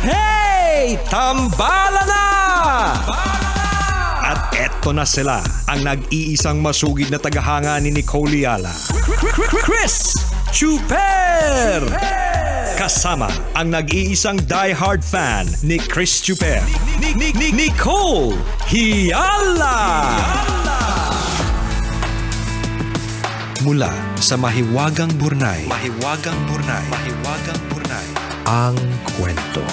Hey! Tambala na! At eto na sila, ang nag-iisang masugid na tagahanga ni Nicole Yala. Chris Chuper! Kasama ang nag-iisang die-hard fan ni Chris Chuper, Nicole Yala! Mula sa Mahiwagang Burnay, ang kwento.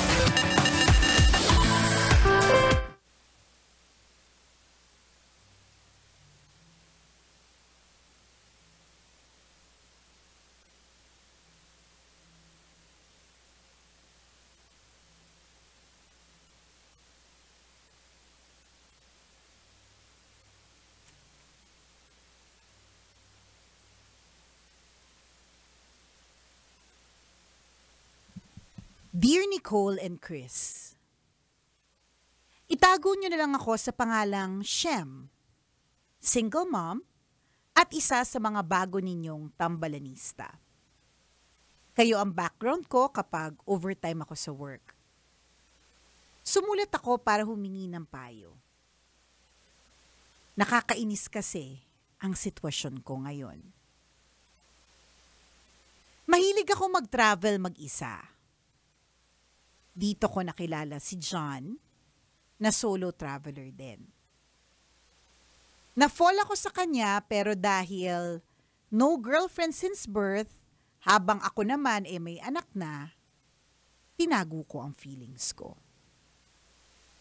Dear Nicole and Chris, itago niyo na lang ako sa pangalang Shem, single mom, at isa sa mga bago ninyong tambalanista. Kayo ang background ko kapag overtime ako sa work. Sumulat ako para humingi ng payo. Nakakainis kasi ang sitwasyon ko ngayon. Mahilig ako mag-travel mag-isa. Dito ko nakilala si John, na solo traveler din. Na-fall ako sa kanya pero dahil no girlfriend since birth, habang ako naman may anak na, tinago ko ang feelings ko.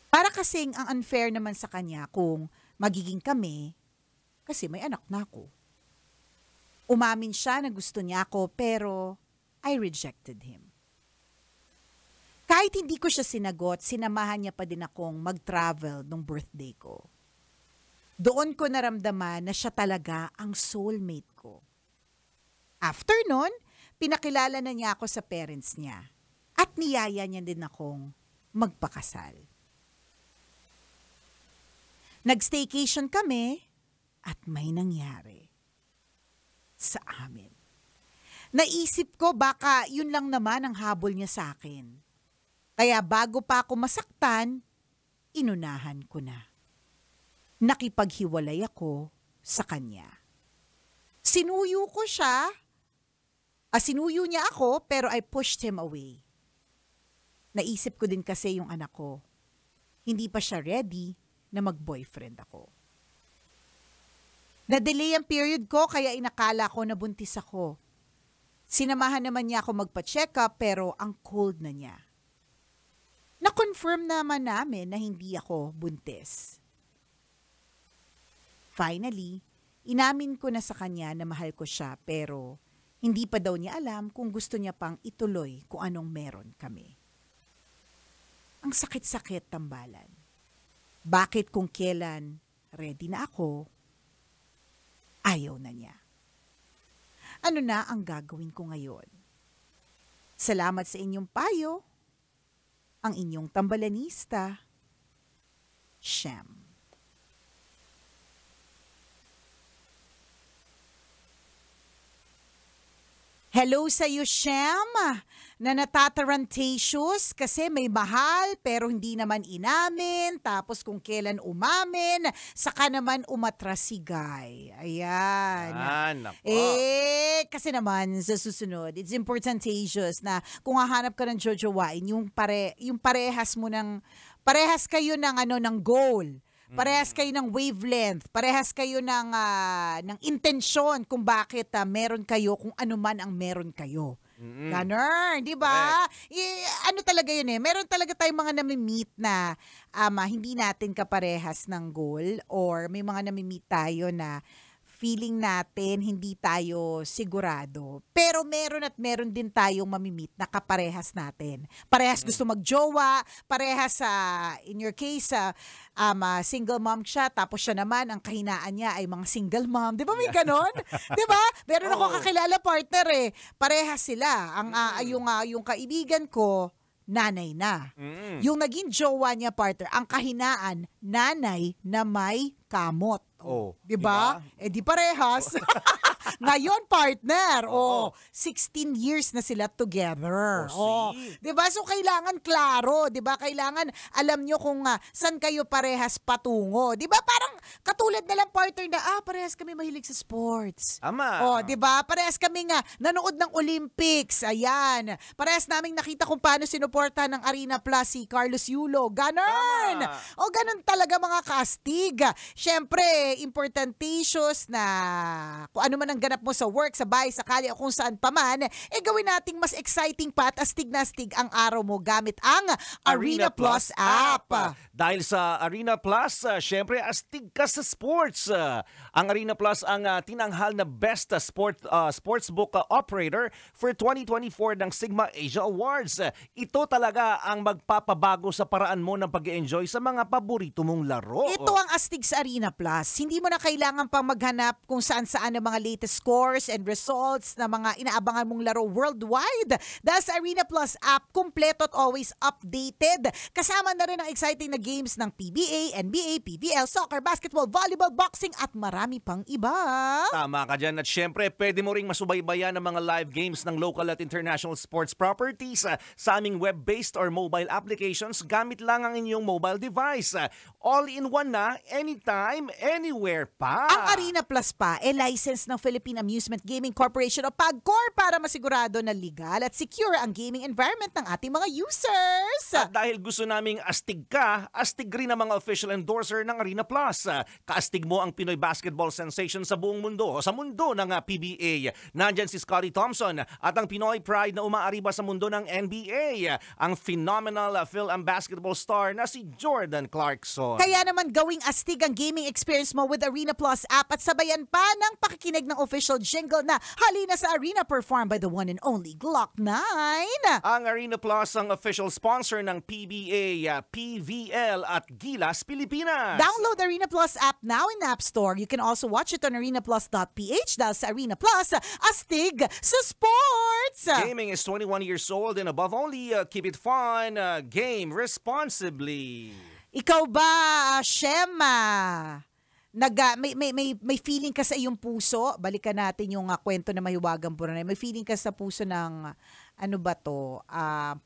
Para kasing ang unfair naman sa kanya kung magiging kami kasi may anak na ako. Umamin siya na gusto niya ako pero I rejected him. Kahit hindi ko siya sinagot, sinamahan niya pa din akong mag-travel nung birthday ko. Doon ko naramdaman na siya talaga ang soulmate ko. After nun, pinakilala na niya ako sa parents niya at niyaya niya din akong magpakasal. Nag-staycation kami at may nangyari sa amin. Naisip ko baka yun lang naman ang habol niya sa akin. Kaya bago pa ako masaktan, inunahan ko na. Nakipaghiwalay ako sa kanya. Sinuyo ko siya. Sinuyo niya ako pero I pushed him away. Naisip ko din kasi yung anak ko. Hindi pa siya ready na mag-boyfriend ako. Na-delay ang period ko kaya inakala ko na buntis ako. Sinamahan naman niya ako magpa-check up pero ang cold na niya. Na-confirm naman namin na hindi ako buntis. Finally, inamin ko na sa kanya na mahal ko siya pero hindi pa daw niya alam kung gusto niya pang ituloy kung anong meron kami. Ang sakit-sakit tambalan. Bakit kung kailan ready na ako, ayaw na niya. Ano na ang gagawin ko ngayon? Salamat sa inyong payo. Ang inyong tambalanista, Shem. Hello sa iyo, Shem, na natatarantatious kasi may mahal pero hindi naman inamin. Tapos kung kailan umamin, saka naman umatras si Guy. Ayan. Nako. Kasi naman sa susunod, it's importantatious na kung hahanap ka ng jojowain, yung parehas mo ng, parehas kayo ng goal. Parehas kayo ng wavelength, parehas kayo ng intensyon kung bakit meron kayo, kung ano man ang meron kayo. Ganon, di ba? Ano talaga yun meron talaga tayong mga nami-meet na hindi natin kaparehas ng goal or may mga nami-meet tayo na feeling natin hindi tayo sigurado. Pero meron din tayong mamimit na kaparehas natin. Parehas gusto magjowa, parehas in your case, single mom siya, tapos siya naman, ang kahinaan niya ay mga single mom. Di ba may ganon? Di ba? Meron ako kakilala partner Parehas sila. Yung kaibigan ko, nanay na. Yung naging jowa niya partner, ang kahinaan, nanay na may kamot. Oh, di ba? Eh di parehas. Ngayon, partner. 16 years na sila together. Di ba? So, kailangan klaro. Di ba? Kailangan alam nyo kung saan kayo parehas patungo. Di ba? Parang katulad na lang, partner, na parehas kami mahilig sa sports. Ama. Di ba? Parehas kami nanood ng Olympics. Ayan. Parehas naming nakita kung paano sinuporta ng Arena Plus si Carlos Yulo. Ganon. Ganon talaga mga kastig. Siyempre, importantatious na kung ano man ang ganap mo sa work, sa bahay, sa kalye o kung saan pa man, gawin nating mas exciting pa at astig na astig ang araw mo gamit ang Arena Plus app. Dahil sa Arena Plus, syempre astig ka sa sports. Ang Arena Plus ang tinanghal na best sportsbook operator for 2024 ng Sigma Asia Awards. Ito talaga ang magpapabago sa paraan mo ng pag-enjoy sa mga paborito mong laro. Ito ang astig sa Arena Plus. Hindi mo na kailangan pang maghanap kung saan-saan ang mga latest scores and results na mga inaabangan mong laro worldwide. Dahil sa Arena Plus app, kumpleto at always updated. Kasama na rin ang exciting na games ng PBA, NBA, PBL, soccer, basketball, volleyball, boxing at marami pang iba. Tama ka dyan. At syempre, pwede mo ring masubaybayan ang mga live games ng local at international sports properties sa aming web-based or mobile applications gamit lang ang inyong mobile device. All-in-one na, anytime, anywhere pa. Ang Arena Plus pa license ng Philippine Amusement Gaming Corporation o PAGCOR para masigurado na legal at secure ang gaming environment ng ating mga users. At dahil gusto naming astig ka, astig rin ang mga official endorser ng Arena Plus. Kaastig mo ang Pinoy basketball sensation sa buong mundo o sa mundo ng PBA. Nandyan si Scottie Thompson at ang Pinoy pride na umaariba sa mundo ng NBA. Ang phenomenal film basketball star na si Jordan Clarkson. Kaya naman gawing astig ang gaming experience mo with Arena Plus app at sabayan pa ng pakikinig ng official jingle na Halina sa Arena performed by the one and only Glock 9. Ang Arena Plus ang official sponsor ng PBA, PVL at Gilas Pilipinas. Download Arena Plus app now in App Store. You can also watch it on arenaplus.ph dahil sa Arena Plus, astig sa sports! Gaming is 21 years old and above only. Keep it fun. Game responsibly. Ikaw ba, Shema? May feeling ka sa iyong puso? Balikan natin yung kwento na mahiwagang puro na. May feeling ka sa puso ng, ano ba to,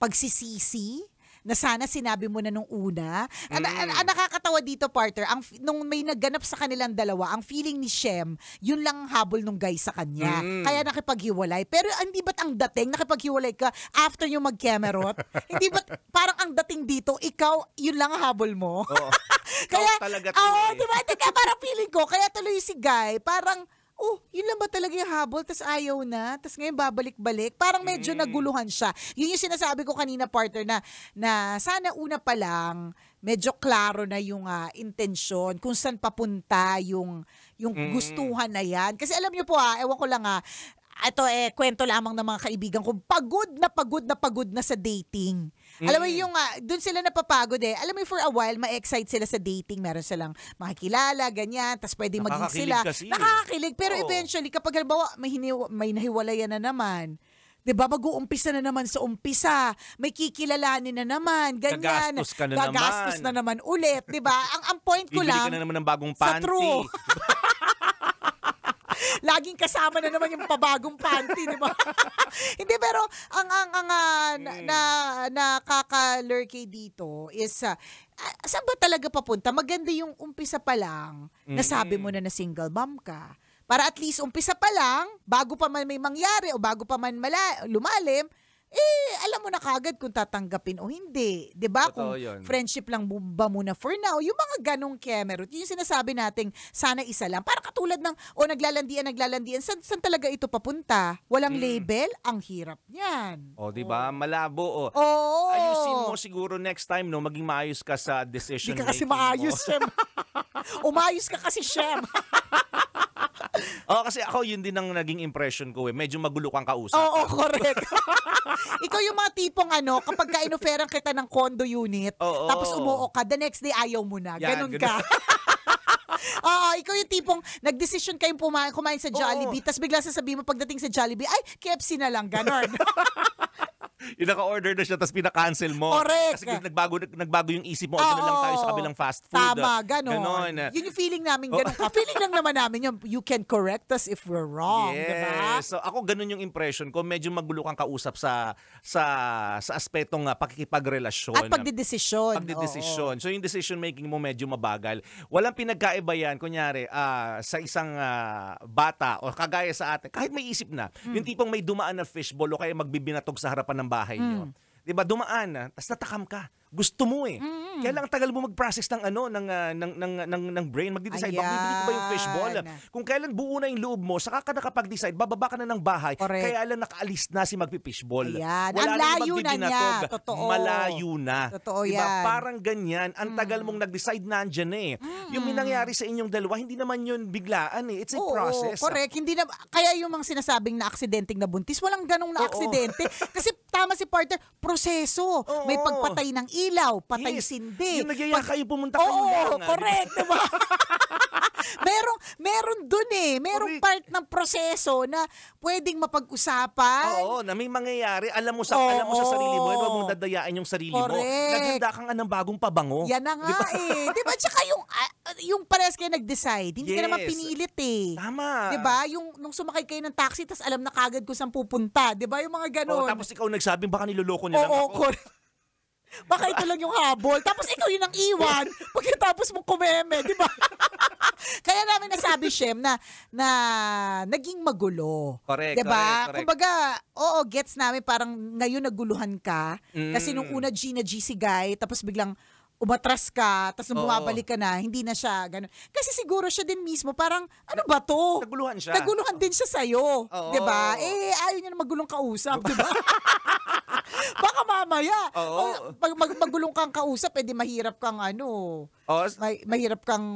pagsisisi? Na sana sinabi mo na nung una. Ang nakakatawa dito, partner, nung may nagganap sa kanilang dalawa, ang feeling ni Shem, yun lang ang habol nung guy sa kanya. Kaya nakipaghiwalay. Pero hindi ba't ang dating, nakipaghiwalay ka after yung mag-kemerot? Hindi ba't parang ang dating dito, ikaw, yun lang ang habol mo? Oo. Kaya, talaga tuloy. diba? Parang feeling ko, kaya tuloy si guy, parang, yun lang ba talaga yung habol? Tas ayaw na? Tas ngayon babalik-balik? Parang medyo naguluhan siya. Yun yung sinasabi ko kanina, partner, na sana una pa lang, medyo klaro na yung intensyon, kung saan papunta yung gustuhan na yan. Kasi alam niyo po ewan ko lang ito kwento lamang ng mga kaibigan ko, pagod na sa dating. Alam mo yung, dun sila napapagod Alam mo for a while, ma-excite sila sa dating. Meron silang makikilala, ganyan, tas pwede maging sila. Nakakakilig. Pero eventually, kapag halimbawa, may nahiwalayan na naman, 'di ba? Mag-uumpisa na naman sa umpisa. May kikilalanin na naman, ganyan. Gagastos na naman ulit, 'di ba? Ang point ko lang, bibili ka na naman ng bagong panty. Sa true. Laging kasama na naman yung pabagong panty, di ba? Hindi, pero ang nakaka-lurky dito is saan ba talaga papunta? Maganda yung umpisa pa lang, nasabi mo na single mom ka. Para at least umpisa pa lang, bago pa man may mangyari o bago pa man lumalim, alam mo na kagad kung tatanggapin o hindi. 'Di ba? Kung yun. Friendship lang ba muna for now, yung mga ganong kemerot, yung sinasabi nating sana isa lang. Para katulad ng, naglalandian, saan talaga ito papunta? Walang label, ang hirap niyan. 'Di ba? Malabo. Ayusin mo siguro next time, no, maging maayos ka sa decision making. Hindi ka kasi making maayos, mo. Shem. Umayos ka kasi, Shem. Kasi ako yun din ang naging impression ko Medyo magulo kang kausap. Oo, correct. Ikaw yung mga tipong kapag ka-inoferan kita ng condo unit, tapos umuo ka, the next day ayaw mo na. Ganon ka. Ikaw yung tipong nagdesisyon kayong kumain sa Jollibee, tapos bigla sasabihin mo pagdating sa Jollibee, ay, KFC na lang, ganon. Yung naka-order na siya tapos pinaka-cancel mo. Correct. Kasi nagbago yung isip mo. Order na lang tayo sa kabilang fast food. Tama, ganon. Ganon. Yun yung feeling namin, ganon ka. Feeling lang naman namin yun, you can correct us if we're wrong, diba? So ako ganun yung impression ko. Medyo magulo kang kausap sa aspetong pakikipagrelasyon. At pagdidesisyon. So yung decision making mo medyo mabagal. Walang pinagkaiba yan. Kunyari, sa isang bata o kagaya sa atin, kahit may isip na, yung tipong may dumaan na fishbowl o kaya magbibinatog sa harapan ng bahay nyo. Diba, dumaan, tapos natakam ka. Gusto mo eh. Kaya lang tagal mo mag-process ng brain, magde-decide, baka bibili ko ba yung fishball? Kung kailan buo na yung loob mo, saka ka nakapag-decide, bababa ka na ng bahay, correct. kaya lang nakaalis na si magpi-fishball. Ayan. Wala Ang nang layo na niya. magbibinatog. Totoo. Malayo na. Totoo diba? yan. Parang ganyan, ang tagal mong nag-decide nandyan eh. Yung minangyari sa inyong dalawa, hindi naman yun biglaan eh. It's a process. Correct. Hindi na, kaya yung mga sinasabing na aksidenteng na buntis, walang ganong na aksidente. Kasi tama si partner, proseso. May pagpatay ng ilaw, patay sindi. Yung nagyaya kayo, pumunta kayo lang. Correct, diba? meron dun eh. Merong part ng proseso na pwedeng mapag-usapan. Oo, na may mangyayari. Alam mo sa sarili mo, huwag mong dadayain yung sarili mo. Naghanda kang ng bagong pabango. Yan na nga eh. Diba? Tsaka yung parehas kayo nag-decide, hindi ka naman pinilit eh. Tama. Diba? Yung nung sumakay kayo ng taxi, tas alam na kagad kung saan pupunta. Diba? Yung mga ganon. Tapos ikaw nagsabing baka niloloko niya lang ako. Correct. Baka ito lang yung habol. Tapos ikaw yun ang iwan. Pagkatapos mong kumeme, di ba? Kaya namin nasabi, Shem, na naging magulo. Correct, diba? correct. Kumbaga, gets namin parang ngayon naguluhan ka. Kasi nung una G si Guy, tapos biglang umatras ka, tapos nung bumabalik ka na, hindi na siya ganun. Kasi siguro siya din mismo, parang, ano ba to? Naguluhan siya. Naguluhan din siya sa'yo. Diba? Ayaw niya na magulong kausap, diba? Baka mamaya, pag magulong kang kausap, edi mahirap kang mahirap kang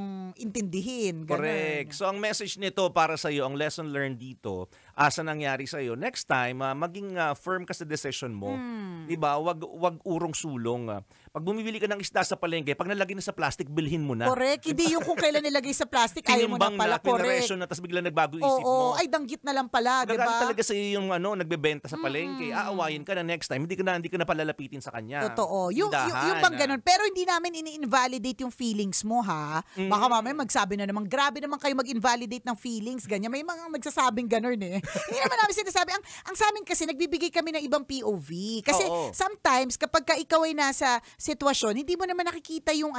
intindihin. Ganun. Correct. So ang message nito para sa iyo, ang lesson learned dito, asa nangyari sa iyo, next time maging firm ka sa decision mo. 'Di ba? Wag urong sulong. Pag bumibili ka ng isda sa palengke, pag nalagay na sa plastic, bilhin mo na. Correct. Hindi yung kung kailan nilagay sa plastic, ayaw mo na pala. Correct. Na, tapos bigla nagbago isip mo. Ay danggit na lang pala, 'di ba? Talaga sa iyo yung nagbebenta sa palengke. Aawayin ka na next time, hindi ka na palalapitin sa kanya. Totoo. Yung bang ganun. Pero hindi namin ini-invalidate yung feelings mo, ha? Baka mamaya magsabi na naman, grabe naman kayo mag-invalidate ng feelings, ganyan. May mga nagsasabing ganun eh. Hindi naman namin sinasabi. Ang sa amin kasi, nagbibigay kami ng ibang POV. Kasi sometimes, kapag ka ikaw ay nasa sitwasyon, hindi mo naman nakikita yung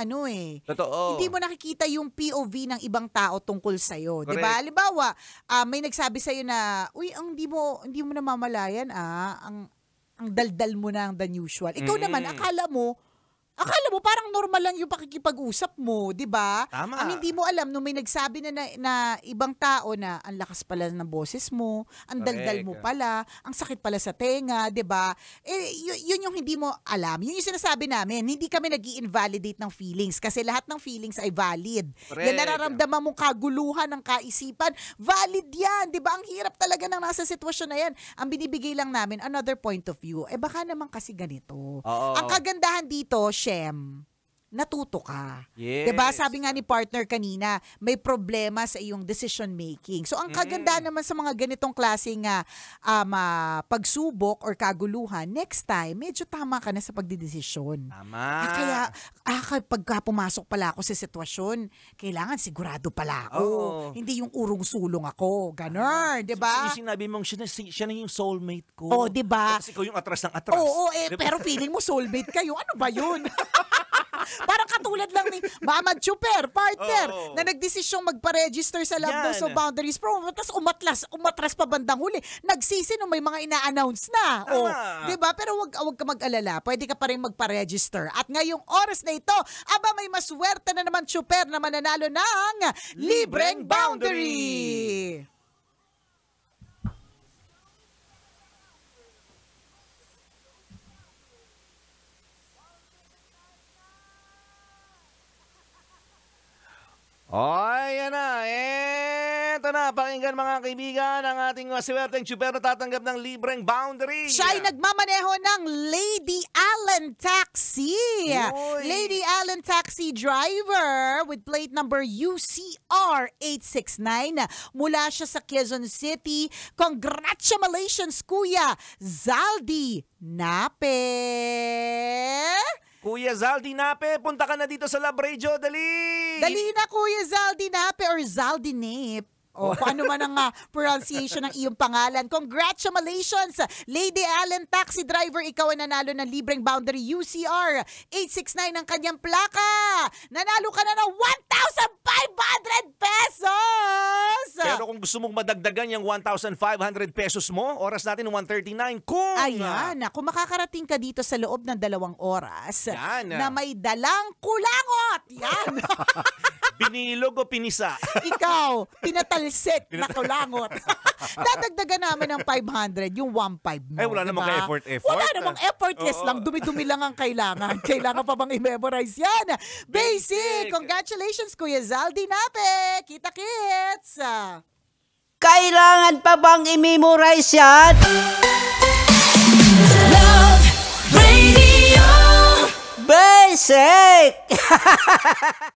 Totoo. Hindi mo nakikita yung POV ng ibang tao tungkol sa'yo. Diba? Halimbawa, may nagsabi sa'yo na, uy, hindi mo namamalayan, ang daldal mo na than usual. Ikaw naman, akala mo parang normal lang yung pakikipag-usap mo, 'di ba? Tama. Ang hindi mo alam nung may nagsabi na ibang tao na ang lakas pala ng boses mo, ang daldal mo pala, ang sakit pala sa tenga, 'di ba? Yun yung hindi mo alam. Yun yung sinasabi namin, hindi kami nag-i-invalidate ng feelings kasi lahat ng feelings ay valid. Correct. Yan nararamdaman mong kaguluhan ng kaisipan, valid yan, 'di ba? Ang hirap talaga ng nasa sitwasyon na yan. Ang binibigay lang namin another point of view. Baka naman kasi ganito. Ang kagandahan dito, natuto ka. Yes. Diba? Sabi nga ni partner kanina, may problema sa iyong decision making. So ang kaganda naman sa mga ganitong klaseng pagsubok or kaguluhan, next time, medyo tama ka na sa pagdidesisyon. Tama. Kaya pagka pumasok pala ako sa sitwasyon, kailangan sigurado pala ako. Hindi yung urong-sulong ako. Ganon, diba? So, sinabi mong siya na yung soulmate ko. Diba? Tapos ikaw yung atras ng atras. Diba? Pero feeling mo soulmate kayo. Ano ba yun? Parang katulad lang ni Mama Chuper, partner, na nagdesisyong magpa-register sa Love Knows No Boundaries program, tapos umatras pa bandang huli. Nagsisi nung may mga ina-announce na. Diba? Pero wag ka mag-alala. Pwede ka pa rin magpa-register. At ngayong oras na ito, may maswerte na naman Chuper na mananalo ng libreng boundary. Yan na. Eto Eto na, pakinggan mga kaibigan, ang ating maswerteng tsuper na tatanggap ng libreng boundary. Siya ay nagmamaneho ng Lady Allen Taxi. Uy. Lady Allen Taxi driver with plate number UCR 869. Mula siya sa Quezon City. Congratulations, Kuya Zaldi Nape. Kuya Zaldi Nape, punta ka na dito sa Lab Radio, dali! Dali na, Kuya Zaldi Nape or Zaldi Nape. O kung ano man ang pronunciation ng iyong pangalan. Congratulations, Lady Allen Taxi Driver. Ikaw ang nanalo ng libreng boundary UCR 869 ang kanyang plaka. Nanalo ka na ng 1,500 pesos! Pero kung gusto mong madagdagan yung 1,500 pesos mo, oras natin 1:39. Ayan, kung makakarating ka dito sa loob ng 2 oras Yan. na may dalang kulangot. Yan. Binilog o pinisa? Ikaw, pinatalsik na kulangot. Dadagdagan namin ng 500, yung 1,500 mo. Eh, wala namang diba? ka-effort. Wala namang effortless Oo. lang. Dumi-dumi lang ang kailangan. Kailangan pa bang i-memorize yan? Basic! Congratulations, Kuya Zaldi Nape! Kita-kits! Kailangan pa bang i-memorize yan? Love Radio. Basic!